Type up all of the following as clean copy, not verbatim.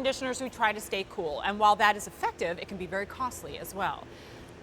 conditioners who try to stay cool, and while that is effective, it can be very costly as well.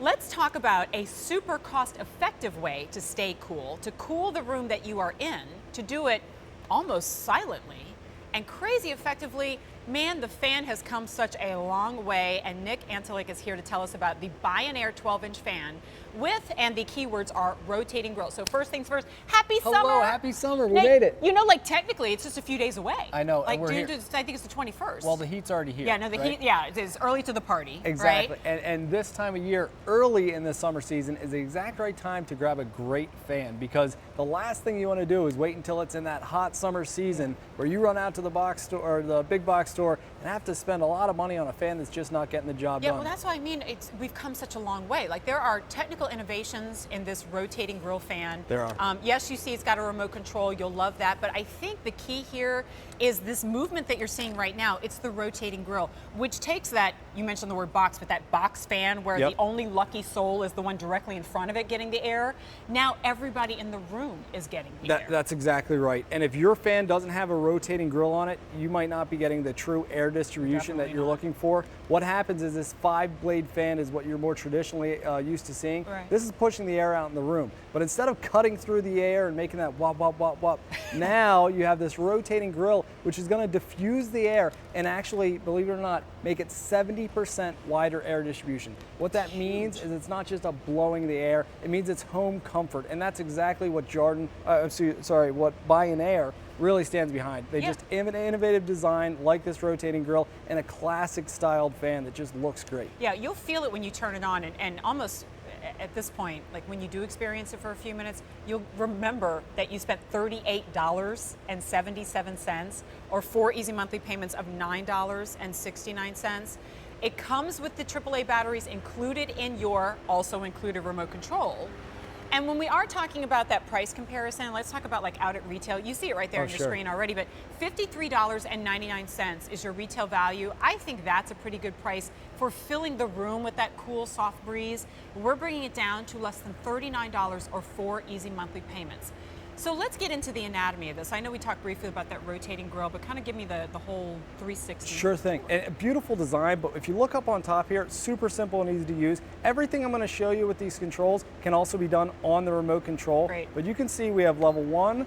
Let's talk about a super cost-effective way to stay cool, to cool the room that you are in, to do it almost silently and crazy effectively. Man, the fan has come such a long way, and Nick Antalik is here to tell us about the Bionaire 12-inch fan with, and the keywords are rotating grill. So first things first, happy summer. Hello, happy summer, we Nick, made it. You know, like technically it's just a few days away. I know, like and we're here. I think it's the 21st. Well, the heat's already here. Yeah, no, the heat, yeah, it is early to the party. Exactly, right? and this time of year, early in the summer season, is the exact right time to grab a great fan, because the last thing you want to do is wait until it's in that hot summer season where you run out to the box store or the big box store and have to spend a lot of money on a fan that's just not getting the job done. Yeah, well, that's what I mean. We've come such a long way. Like, there are technical innovations in this rotating grill fan. There are. Yes, you see it's got a remote control. You'll love that. But I think the key here is this movement that you're seeing right now. It's the rotating grill, which takes that, you mentioned the word box, but that box fan where the only lucky soul is the one directly in front of it getting the air. Now everybody in the room is getting the air. That's exactly right. And if your fan doesn't have a rotating grill on it, you might not be getting the true air distribution that you're looking for. What happens is this 5-blade fan is what you're more traditionally used to seeing. Right. This is pushing the air out in the room. But instead of cutting through the air and making that wop, wop, wop, wop, now you have this rotating grill, which is going to diffuse the air and actually, believe it or not, make it 70% wider air distribution. What that means is it's not just a blowing the air, it means it's home comfort. And that's exactly what what Bionaire really stands behind. They just have an innovative design like this rotating grill and a classic styled fan that just looks great. Yeah, you'll feel it when you turn it on, and almost at this point, like when you do experience it for a few minutes, you'll remember that you spent $38.77 or 4 easy monthly payments of $9.69. It comes with the AAA batteries included in your also included remote control. And when we are talking about that price comparison, let's talk about like out at retail. You see it right there on your screen already, but $53.99 is your retail value. I think that's a pretty good price for filling the room with that cool, soft breeze. We're bringing it down to less than $39 or 4 easy monthly payments. So let's get into the anatomy of this. I know we talked briefly about that rotating grill, but kind of give me the whole 360. Sure thing. And a beautiful design, but if you look up on top here, it's super simple and easy to use. Everything I'm going to show you with these controls can also be done on the remote control. Great. But you can see we have level 1,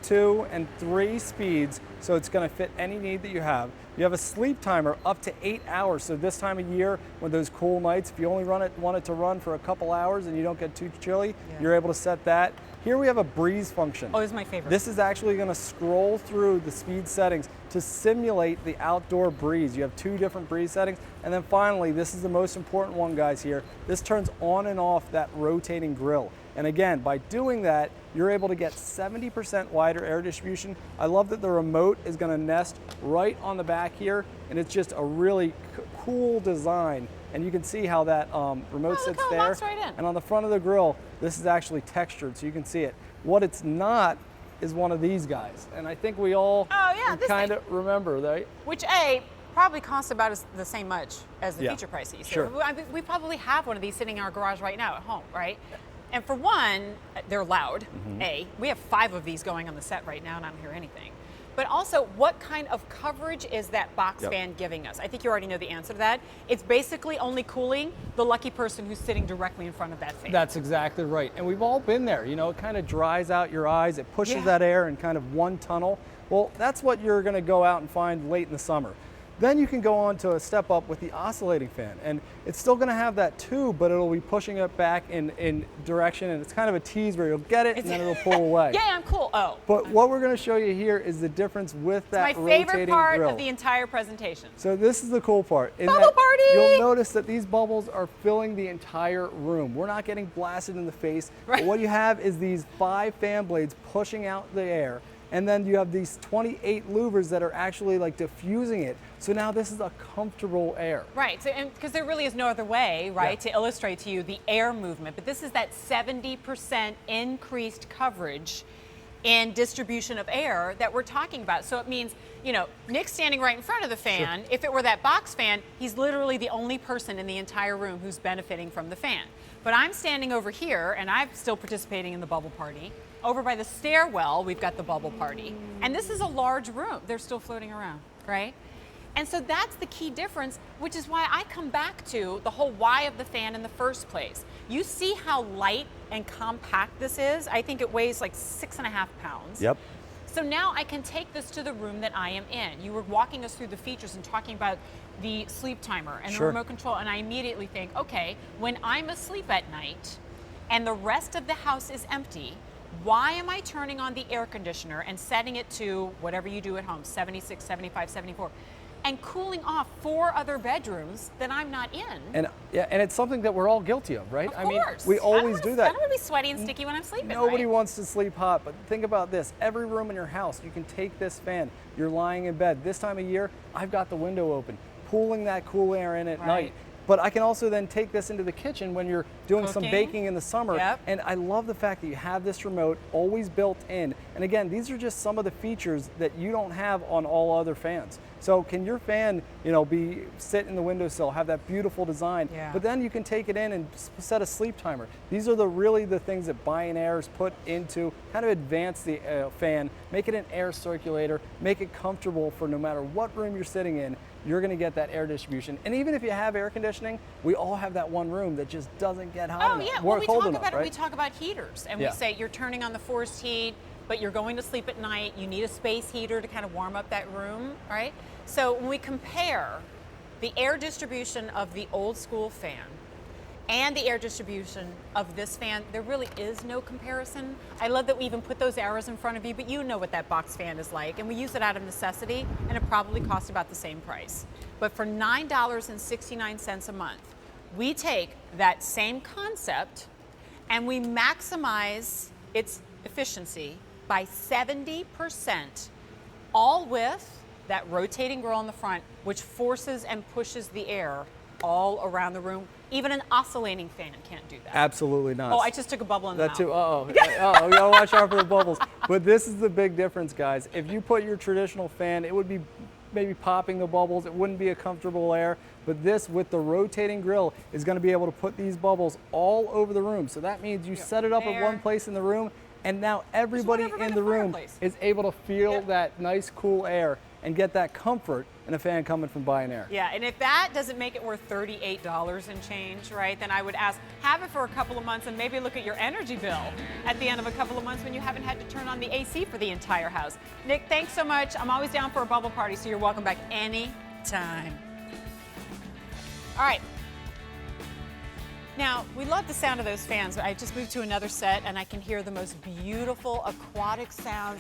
2, and 3 speeds, so it's going to fit any need that you have. You have a sleep timer up to 8 hours, so this time of year, when those cool nights, if you only want it to run for a couple hours and you don't get too chilly, you're able to set that. Here we have a breeze function. Oh, this is my favorite. This is actually going to scroll through the speed settings to simulate the outdoor breeze. You have 2 different breeze settings. And then finally, this is the most important one, guys, here. This turns on and off that rotating grill. And again, by doing that, you're able to get 70% wider air distribution. I love that the remote is going to nest right on the back here, and it's just a really cool design. And you can see how that remote sits there. Right in. And on the front of the grill, this is actually textured, so you can see it. What it's not is one of these guys. And I think we all kind of remember that. Which probably costs about the same much as the feature price that you see. Sure. We probably have one of these sitting in our garage right now at home, right? And for one, they're loud, We have 5 of these going on the set right now and I don't hear anything. But also, what kind of coverage is that box fan giving us? I think you already know the answer to that. It's basically only cooling the lucky person who's sitting directly in front of that fan. That's exactly right. And we've all been there. You know, it kind of dries out your eyes. It pushes that air in kind of one tunnel. Well, that's what you're going to go out and find late in the summer. Then you can go on to a step up with the oscillating fan. And it's still going to have that tube, but it'll be pushing it back in direction. And it's kind of a tease where you'll get it and then it'll pull away. Yeah, I'm cool. Oh. But what we're going to show you here is the difference with that rotating grill. My favorite part of the entire presentation. So this is the cool part. Bubble party! You'll notice that these bubbles are filling the entire room. We're not getting blasted in the face. But what you have is these 5 fan blades pushing out the air. And then you have these 28 louvers that are actually like diffusing it. So now this is a comfortable air. Right, so, because there really is no other way, right, to illustrate to you the air movement. But this is that 70% increased coverage in distribution of air that we're talking about. So it means, you know, Nick's standing right in front of the fan. If it were that box fan, he's literally the only person in the entire room who's benefiting from the fan. But I'm standing over here, and I'm still participating in the bubble party. Over by the stairwell, we've got the bubble party. And this is a large room. They're still floating around, right? And so that's the key difference, which is why I come back to the whole why of the fan in the first place. You see how light and compact this is? I think it weighs like 6.5 pounds. Yep. So now I can take this to the room that I am in. You were walking us through the features and talking about the sleep timer and the remote control, and I immediately think, okay, when I'm asleep at night and the rest of the house is empty, why am I turning on the air conditioner and setting it to whatever you do at home, 76, 75, 74, and cooling off 4 other bedrooms that I'm not in? And yeah, and it's something that we're all guilty of, right? Of course. We always do that. I don't want to be sweaty and sticky when I'm sleeping. Nobody right? wants to sleep hot, but think about this. Every room in your house, you can take this fan. You're lying in bed. This time of year, I've got the window open, pulling that cool air in at night. But I can also then take this into the kitchen when you're doing some baking in the summer. And I love the fact that you have this remote always built in. And again, these are just some of the features that you don't have on all other fans. So can your fan, be sit in the windowsill, have that beautiful design, but then you can take it in and set a sleep timer. These are really the things that Bionaire's put into kind of advance the fan, make it an air circulator, make it comfortable for no matter what room you're sitting in, you're going to get that air distribution. And even if you have air conditioning, we all have that one room that just doesn't get hot enough. Well, we talk about right? We talk about heaters, and we say you're turning on the forced heat, but you're going to sleep at night. You need a space heater to kind of warm up that room, right? So when we compare the air distribution of the old school fan and the air distribution of this fan, there really is no comparison. I love that we even put those arrows in front of you, but you know what that box fan is like, and we use it out of necessity, and it probably costs about the same price. But for $9.69 a month, we take that same concept and we maximize its efficiency by 70%, all with that rotating grill on the front, which forces and pushes the air all around the room. Even an oscillating fan can't do that. Absolutely not. Oh, I just took a bubble in the mouth. That too. You gotta watch out for the bubbles. But this is the big difference, guys. If you put your traditional fan, it would be maybe popping the bubbles. It wouldn't be a comfortable air. But this, with the rotating grill, is going to be able to put these bubbles all over the room. So that means you set it up at one place in the room, and now everybody in the room is able to feel that nice, cool air and get that comfort in a fan coming from Bionaire. Yeah, and if that doesn't make it worth $38 and change, right, then I would ask, have it for a couple of months and maybe look at your energy bill at the end of a couple of months when you haven't had to turn on the AC for the entire house. Nick, thanks so much. I'm always down for a bubble party, so you're welcome back anytime. All right. Now, we love the sound of those fans. I just moved to another set and I can hear the most beautiful aquatic sounds.